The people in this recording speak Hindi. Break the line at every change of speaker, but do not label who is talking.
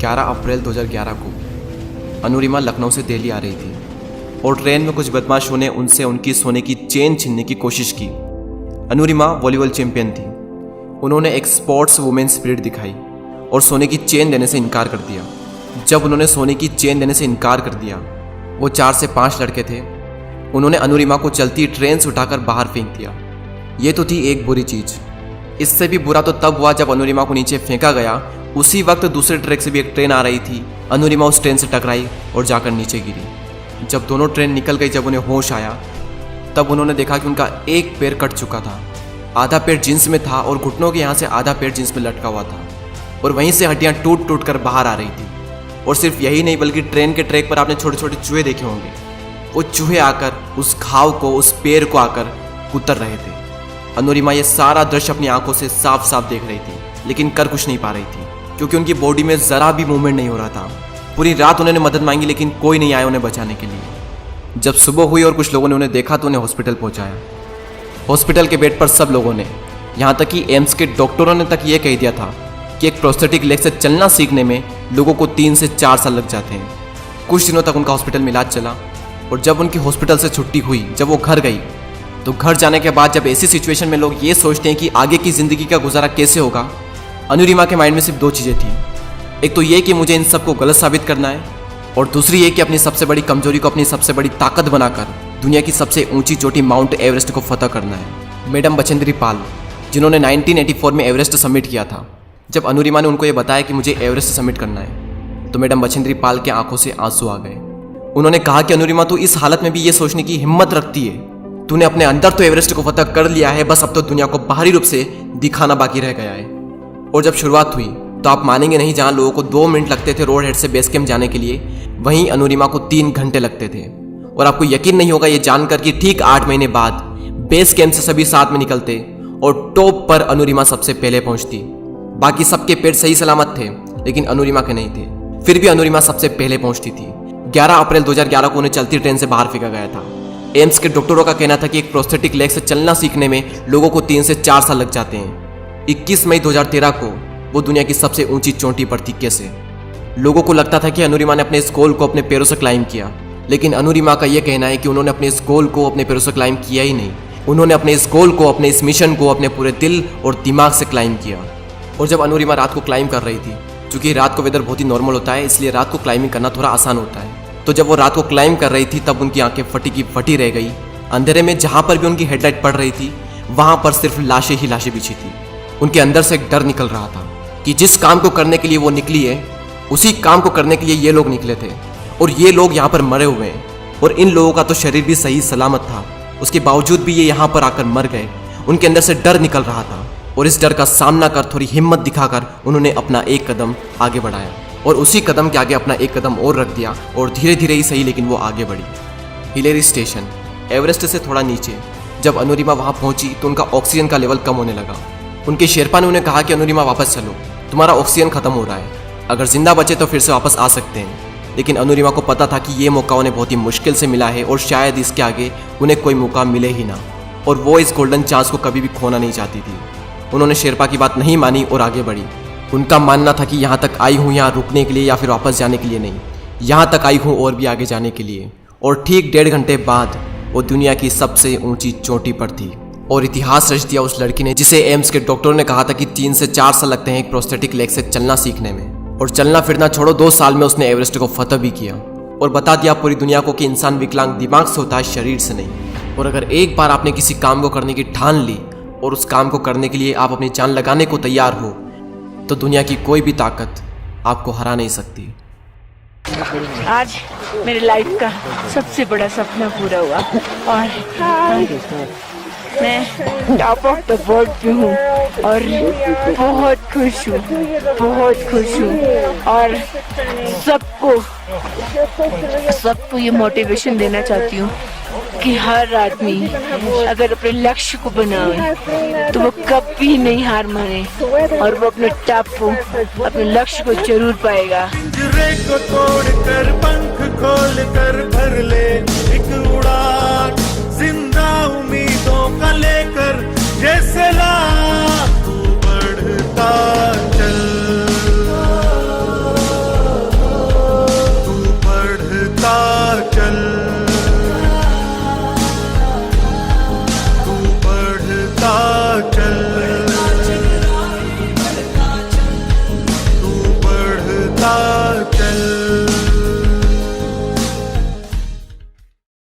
11 अप्रैल 2011 को अनुरिमा लखनऊ से दिल्ली आ रही थी और ट्रेन में कुछ बदमाशों ने उनसे उनकी सोने की चेन छीनने की कोशिश की। अनुरिमा वॉलीबॉल चैंपियन थी। उन्होंने एक स्पोर्ट्स वुमेन स्पिरिट दिखाई और सोने की चेन देने से इनकार कर दिया। जब उन्होंने सोने की चेन देने से इनकार कर दिया, वो 4 से 5 लड़के थे, उन्होंने अनुरिमा को चलती ट्रेन से उठाकर बाहर फेंक दिया। ये तो थी एक बुरी चीज़। इससे भी बुरा तो तब हुआ जब अनुरिमा को नीचे फेंका गया। उसी वक्त दूसरे ट्रैक से भी एक ट्रेन आ रही थी। अनुरिमा उस ट्रेन से टकराई और जाकर नीचे गिरी। जब दोनों ट्रेन निकल गई, जब उन्हें होश आया, तब उन्होंने देखा कि उनका एक पैर कट चुका था। आधा पैर जींस में था और घुटनों के यहाँ से आधा पैर जींस में लटका हुआ था और वहीं से हड्डियाँ टूट टूट कर बाहर आ रही थी। और सिर्फ यही नहीं, बल्कि ट्रेन के ट्रैक पर आपने छोटे छोटे चूहे देखे होंगे। वो चूहे आकर उस घाव को, उस पैर को आकर कुतर रहे थे। अनुरिमा ये सारा दृश्य अपनी आंखों से साफ साफ देख रही थी, लेकिन कर कुछ नहीं पा रही थी क्योंकि उनकी बॉडी में ज़रा भी मूवमेंट नहीं हो रहा था। पूरी रात उन्होंने मदद मांगी, लेकिन कोई नहीं आया उन्हें बचाने के लिए। जब सुबह हुई और कुछ लोगों ने उन्हें देखा तो उन्हें हॉस्पिटल पहुंचाया। हॉस्पिटल के बेड पर सब लोगों ने, यहाँ तक कि एम्स के डॉक्टरों ने तक ये कह दिया था कि एक प्रोस्थेटिक लेग से चलना सीखने में लोगों को 3 से 4 साल लग जाते हैं। कुछ दिनों तक उनका हॉस्पिटल में इलाज चला और जब उनकी हॉस्पिटल से छुट्टी हुई, जब वो घर गई, तो घर जाने के बाद जब ऐसी सिचुएशन में लोग ये सोचते हैं कि आगे की ज़िंदगी का गुजारा कैसे होगा, अनुरिमा के माइंड में सिर्फ 2 चीज़ें थी। एक तो ये कि मुझे इन सबको गलत साबित करना है, और दूसरी ये कि अपनी सबसे बड़ी कमजोरी को अपनी सबसे बड़ी ताकत बनाकर दुनिया की सबसे ऊंची चोटी माउंट एवरेस्ट को फतह करना है। मैडम बचेंद्री पाल, जिन्होंने 1984 में एवरेस्ट सबमिट किया था, जब अनुरिमा ने उनको ये बताया कि मुझे एवरेस्ट सबमिट करना है, तो मैडम बचेंद्री पाल के आंखों से आंसू आ गए। उन्होंने कहा कि अनुरिमा, तू इस हालत में भी ये सोचने की हिम्मत रखती है। तूने अपने अंदर तो एवरेस्ट को फतह कर लिया है, बस अब तो दुनिया को बाहरी रूप से दिखाना बाकी रह गया है। और जब शुरुआत हुई तो आप मानेंगे नहीं, जहां लोगों को 2 मिनट लगते थे रोड हेड से बेस कैंप जाने के लिए, वहीं अनुरिमा को 3 घंटे लगते थे। और आपको यकीन नहीं होगा ये जानकर कि ठीक 8 महीने बाद बेस कैंप से सभी साथ में निकलते और टॉप पर अनुरिमा सबसे पहले पहुंचती। बाकी सबके पेट सही सलामत थे, लेकिन अनुरिमा के नहीं थे। फिर भी अनुरिमा सबसे पहले पहुंचती थी। 11 अप्रैल 2011 को उन्हें चलती ट्रेन से बाहर फेंका गया था। एम्स के डॉक्टरों का कहना था कि एक प्रोस्थेटिक लेग से चलना सीखने में लोगों को 3 से 4 साल लग जाते हैं। 21 मई 2013 को वो दुनिया की सबसे ऊंची चोटी पर थी। कैसे? लोगों को लगता था कि अनुरिमा ने अपने इस गोल को अपने पैरों से क्लाइम किया, लेकिन अनुरिमा का यह कहना है कि उन्होंने अपने इस गोल को अपने पैरों से क्लाइम किया ही नहीं। उन्होंने अपने इस गोल को, अपने इस मिशन को अपने पूरे दिल और दिमाग से क्लाइम किया। और जब अनुरिमा रात को क्लाइम कर रही थी, क्योंकि रात को वेदर बहुत ही नॉर्मल होता है, इसलिए रात को क्लाइंबिंग करना थोड़ा आसान होता है, तो जब वो रात को क्लाइम कर रही थी तब उनकी आंखें फटी की फटी रह गई। अंधेरे में जहां पर भी उनकी हेडलाइट पड़ रही थी, वहां पर सिर्फ लाशें ही लाशें बिछी थी। उनके अंदर से एक डर निकल रहा था कि जिस काम को करने के लिए वो निकली है, उसी काम को करने के लिए ये लोग निकले थे और ये लोग यहाँ पर मरे हुए हैं। और इन लोगों का तो शरीर भी सही सलामत था, उसके बावजूद भी ये यहाँ पर आकर मर गए। उनके अंदर से डर निकल रहा था और इस डर का सामना कर, थोड़ी हिम्मत दिखाकर उन्होंने अपना एक कदम आगे बढ़ाया और उसी कदम के आगे अपना एक कदम और रख दिया और धीरे धीरे ही सही, लेकिन वो आगे बढ़ी। हिलेरी स्टेशन, एवरेस्ट से थोड़ा नीचे। जब अनुरिमा वहाँ पहुँची तो उनका ऑक्सीजन का लेवल कम होने लगा। उनके शेरपा ने उन्हें कहा कि अनुरिमा वापस चलो, तुम्हारा ऑक्सीजन खत्म हो रहा है, अगर जिंदा बचे तो फिर से वापस आ सकते हैं। लेकिन अनुरिमा को पता था कि ये मौका उन्हें बहुत ही मुश्किल से मिला है और शायद इसके आगे उन्हें कोई मौका मिले ही ना, और वो इस गोल्डन चांस को कभी भी खोना नहीं चाहती थी। उन्होंने शेरपा की बात नहीं मानी और आगे बढ़ी। उनका मानना था कि यहाँ तक आई हूँ यहाँ रुकने के लिए या फिर वापस जाने के लिए नहीं, यहाँ तक आई हूँ और भी आगे जाने के लिए। और ठीक 1.5 घंटे बाद वो दुनिया की सबसे ऊंची चोटी पर थी और इतिहास रच दिया उस लड़की ने, जिसे एम्स के डॉक्टरों ने कहा था कि 3 से 4 साल लगते हैं एक प्रोस्थेटिक लेग से चलना सीखने में। और चलना फिरना छोड़ो, 2 साल में उसने एवरेस्ट को फतह भी किया और बता दिया पूरी दुनिया को कि इंसान विकलांग दिमाग से होता है, शरीर से नहीं। और अगर एक बार आपने किसी काम को करने की ठान ली और उस काम को करने के लिए आप अपनी जान लगाने को तैयार हो, तो दुनिया की कोई भी ताकत आपको हरा नहीं सकती।
आज मेरे लाइफ का सबसे बड़ा सपना पूरा हुआ और मैं टॉप ऑफ द वर्ल्ड पे हूँ और बहुत खुश हूँ, बहुत खुश हूँ। और सबको ये मोटिवेशन देना चाहती हूँ कि हर आदमी अगर अपने लक्ष्य को बनाए तो वो कभी नहीं हार माने और वो अपने टॉप को, अपने लक्ष्य को जरूर पाएगा।
को तोड़कर पंख खोलकर भर ले एक उड़ान, जिंदा उम्मीदों का लेकर जैसे लाख बढ़ता